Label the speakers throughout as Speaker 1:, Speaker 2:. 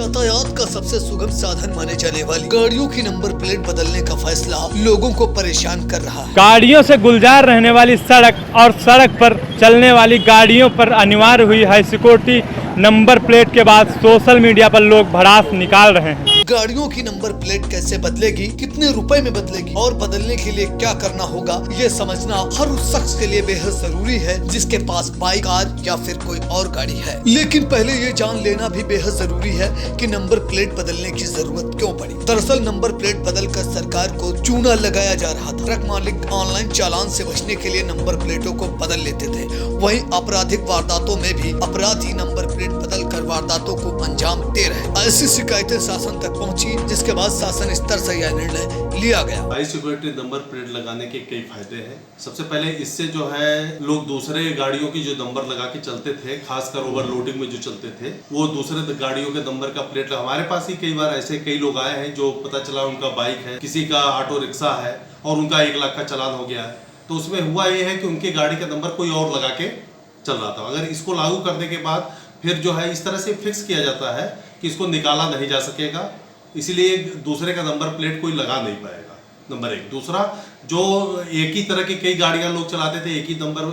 Speaker 1: यातायात का सबसे सुगम साधन माने जाने वाली गाड़ियों की नंबर प्लेट बदलने का फैसला लोगों को परेशान कर रहा है।
Speaker 2: गाड़ियों से गुलजार रहने वाली सड़क और सड़क पर चलने वाली गाड़ियों पर अनिवार्य हुई हाई सिक्योरिटी नंबर प्लेट के बाद सोशल मीडिया पर लोग भड़ास निकाल रहे हैं।
Speaker 1: गाड़ियों की नंबर प्लेट कैसे बदलेगी, कितने रुपए में बदलेगी और बदलने के लिए क्या करना होगा, ये समझना हर उस शख्स के लिए बेहद जरूरी है जिसके पास बाइक, कार या फिर कोई और गाड़ी है। लेकिन पहले ये जान लेना भी बेहद जरूरी है कि नंबर प्लेट बदलने की जरूरत क्यों पड़ी। दरअसल नंबर प्लेट बदलकर सरकार को चूना लगाया जा रहा था। ट्रक मालिक ऑनलाइन चालान से बचने के लिए नंबर प्लेटों को बदल लेते थे। वहीं आपराधिक वारदातों में भी अपराधी नंबर प्लेट बदल कर वारदातों को अंजाम दे रहे। ऐसी शिकायतें शासन तक पहुंची, जिसके बाद शासन स्तर से यह निर्णय लिया गया।
Speaker 3: हाई सिक्योरिटी नंबर प्लेट लगाने के कई फायदे हैं। सबसे पहले इससे जो है लोग दूसरे गाड़ियों की जो नंबर लगा के चलते थे, खासकर ओवरलोडिंग में जो चलते थे, वो दूसरे गाड़ियों के नंबर का प्लेट हमारे पास ही कई बार ऐसे कई लोग आए हैं जो पता चला उनका बाइक है, किसी का ऑटो रिक्शा है और उनका 1 लाख का चालान हो गया है। तो उसमें हुआ ये है कि उनकी गाड़ी का नंबर कोई और लगा के चल रहा था। अगर इसको लागू करने के बाद फिर जो है इस तरह से फिक्स किया जाता है कि इसको निकाला नहीं जा सकेगा, इसीलिए दूसरे का नंबर प्लेट कोई लगा नहीं पाएगा, नंबर 1। दूसरा, जो एक ही तरह की कई गाड़ियां लोग चलाते थे, एक ही नंबर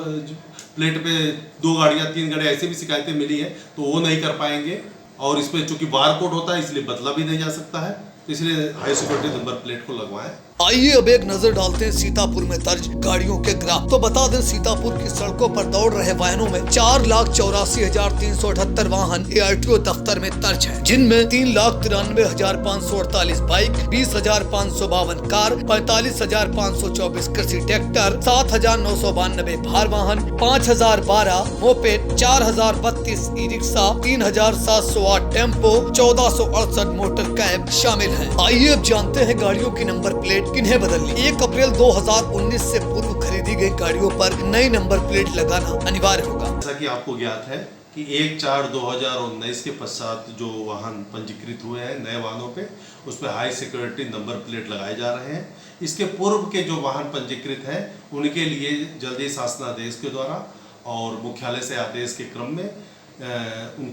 Speaker 3: प्लेट पे 2 गाड़ियां 3 गाड़ियां, ऐसे भी शिकायतें मिली है, तो वो नहीं कर पाएंगे। और इसमें चूंकि बार कोड होता है इसलिए बदला भी नहीं जा सकता है, तो इसलिए हाई सिक्योरिटी नंबर प्लेट को लगवाएं।
Speaker 1: आइए अब एक नजर डालते हैं सीतापुर में दर्ज गाड़ियों के ग्राफ। तो बता दें, सीतापुर की सड़कों पर दौड़ रहे वाहनों में 4,84,378 वाहन ARTO दफ्तर में दर्ज है, जिनमें 3,93,548 बाइक, 20,552 कार, 45,524 कृषि ट्रैक्टर, 7,992 भार वाहन, 5,012 moped, 4,032 e rickshaw, 3,708 tempo, 1,468 motor cab शामिल है। आइए अब जानते हैं गाड़ियों की नंबर प्लेट किन्हें बदलनी। 1 अप्रैल 2019 से पूर्व खरीदी गई गाड़ियों पर नई नंबर प्लेट लगाना अनिवार्य होगा।
Speaker 3: जैसा कि आपको ज्ञात है कि 1/4/2019 के पश्चात जो वाहन पंजीकृत हुए हैं नए वाहनों पे, उस पर हाई सिक्योरिटी नंबर प्लेट लगाए जा रहे हैं। इसके पूर्व के जो वाहन पंजीकृत हैं उनके लिए जल्दी शासनादेश के द्वारा और मुख्यालय से आदेश के क्रम में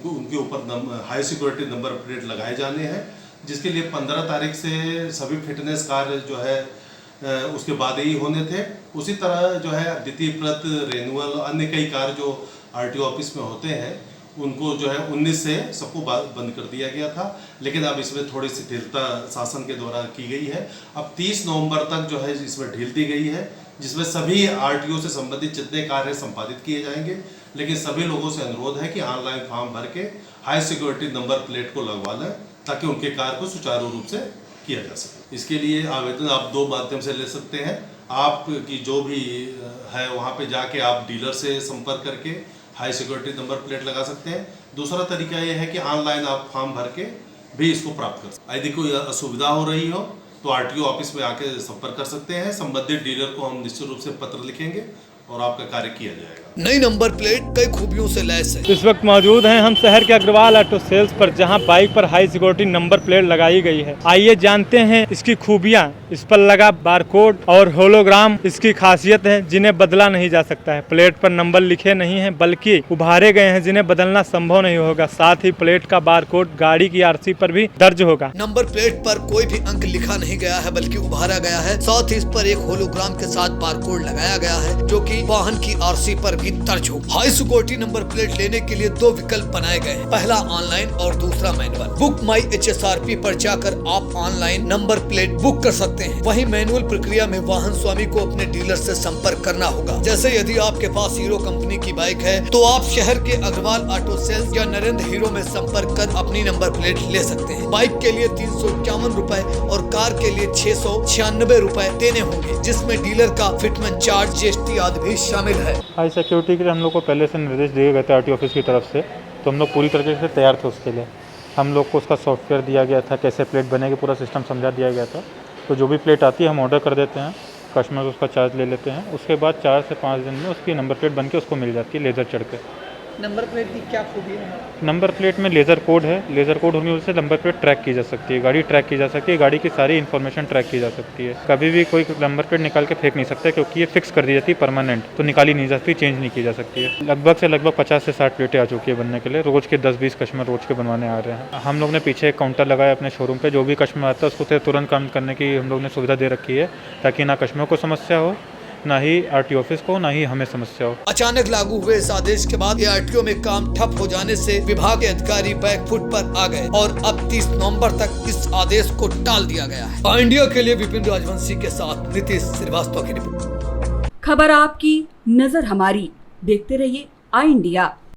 Speaker 3: उनके ऊपर हाई सिक्योरिटी नंबर प्लेट लगाए जाने हैं, जिसके लिए 15 तारीख से सभी फिटनेस कार्य जो है उसके बाद ही होने थे। उसी तरह जो है द्वितीय प्रत, रेनुअल, अन्य कई कार्य जो RTO ऑफिस में होते हैं उनको जो है 19 से सबको बंद कर दिया गया था। लेकिन अब इसमें थोड़ी शिथिलता शासन के द्वारा की गई है। अब 30 नवंबर तक जो है इसमें ढील दी गई है, जिसमें सभी RTO से संबंधित जितने कार्य संपादित किए जाएंगे। लेकिन सभी लोगों से अनुरोध है कि ऑनलाइन फॉर्म भर के हाई सिक्योरिटी नंबर प्लेट को लगवा लें, ताकि उनके कार्य को सुचारू रूप से किया जा सके। इसके लिए आवेदन आप 2 माध्यम से ले सकते हैं। आपकी जो भी है वहाँ पे जाके आप डीलर से संपर्क करके हाई सिक्योरिटी नंबर प्लेट लगा सकते हैं। दूसरा तरीका ये है कि ऑनलाइन आप फॉर्म भर के भी इसको प्राप्त कर सकते हैं। यदि कोई असुविधा हो रही हो तो RTO ऑफिस में आके संपर्क कर सकते हैं। संबंधित डीलर को हम निश्चित रूप से पत्र लिखेंगे और आपका कार्य किया जाएगा।
Speaker 1: नई नंबर प्लेट कई खूबियों से लैस है।
Speaker 2: इस वक्त मौजूद हैं हम शहर के अग्रवाल ऑटो सेल्स पर, जहां बाइक पर हाई सिक्योरिटी नंबर प्लेट लगाई गई है। आइए जानते हैं इसकी खूबियां, इस पर लगा बारकोड और होलोग्राम इसकी खासियत है जिन्हें बदला नहीं जा सकता है। प्लेट पर नंबर लिखे नहीं हैं बल्कि उभारे गए हैं जिन्हें बदलना संभव नहीं होगा। साथ ही प्लेट का बारकोड गाड़ी की RC पर भी दर्ज होगा।
Speaker 1: नंबर प्लेट पर कोई भी अंक लिखा नहीं गया है बल्कि उभारा गया है। साथ ही इस पर एक होलोग्राम के साथ बारकोड लगाया गया है जो कि वाहन की RC पर भी दर्ज हो। हाई सिक्योरिटी नंबर प्लेट लेने के लिए 2 विकल्प बनाए गए हैं, पहला ऑनलाइन और दूसरा मैनुअल। बुक माई HSRP पर जाकर आप ऑनलाइन नंबर प्लेट बुक कर सकते हैं। वहीं मैनुअल प्रक्रिया में वाहन स्वामी को अपने डीलर से संपर्क करना होगा। जैसे यदि आपके पास हीरो कंपनी की बाइक है तो आप शहर के अग्रवाल ऑटो सेल्स या नरेंद्र हीरो में संपर्क कर अपनी नंबर प्लेट ले सकते हैं। बाइक के लिए 351 रुपए और कार के लिए 696 रुपए देने होंगे, जिसमें डीलर का फिटमेंट चार्ज, GST आदि भी शामिल है।
Speaker 2: हाई सिक्योरिटी के लिए हम लोग को पहले से निर्देश दिए गए थे RTO ऑफिस की तरफ से, तो हम लोग पूरी तरीके से तैयार थे उसके लिए। हम लोग को उसका सॉफ्टवेयर दिया गया था, कैसे प्लेट बनेगी पूरा सिस्टम समझा दिया गया था। तो जो भी प्लेट आती है हम ऑर्डर कर देते हैं, कस्टमर उसका चार्ज ले लेते हैं। उसके बाद 4 से 5 दिन में उसकी नंबर प्लेट बन के उसको मिल जाती है लेज़र चढ़ के।
Speaker 4: नंबर प्लेट की क्या खूबी है?
Speaker 2: नंबर प्लेट में लेज़र कोड है, लेज़र कोड होने की वजह से नंबर प्लेट ट्रैक की जा सकती है, गाड़ी ट्रैक की जा सकती है, गाड़ी की सारी इन्फॉर्मेशन ट्रैक की जा सकती है। कभी भी कोई नंबर प्लेट निकाल के फेंक नहीं सकता क्योंकि ये फिक्स कर दी जाती है परमानेंट, तो निकाली नहीं जा सकती, चेंज नहीं की जा सकती है। लगभग 50 से 60 प्लेटें आ चुकी है बनने के लिए, रोज़ के 10-20 कस्टमर रोज़ के बनवाने आ रहे हैं। हम लोग ने पीछे एक काउंटर लगाया अपने शोरूम पे, जो भी कस्टमर आता है उसको तुरंत काम करने की हम लोग ने सुविधा दे रखी है, ताकि ना कस्टमर को समस्या हो, ना ही आरटीओ ऑफिस को, ना ही हमें समस्या हो।
Speaker 1: अचानक लागू हुए इस आदेश के बाद आरटीओ में काम ठप हो जाने से विभाग के अधिकारी बैकफुट पर आ गए और अब 30 नवंबर तक इस आदेश को टाल दिया गया है। इंडिया के लिए विपिन राजवंशी के साथ नीतीश श्रीवास्तव की रिपोर्ट।
Speaker 5: खबर आपकी, नजर हमारी, देखते रहिए आई इंडिया।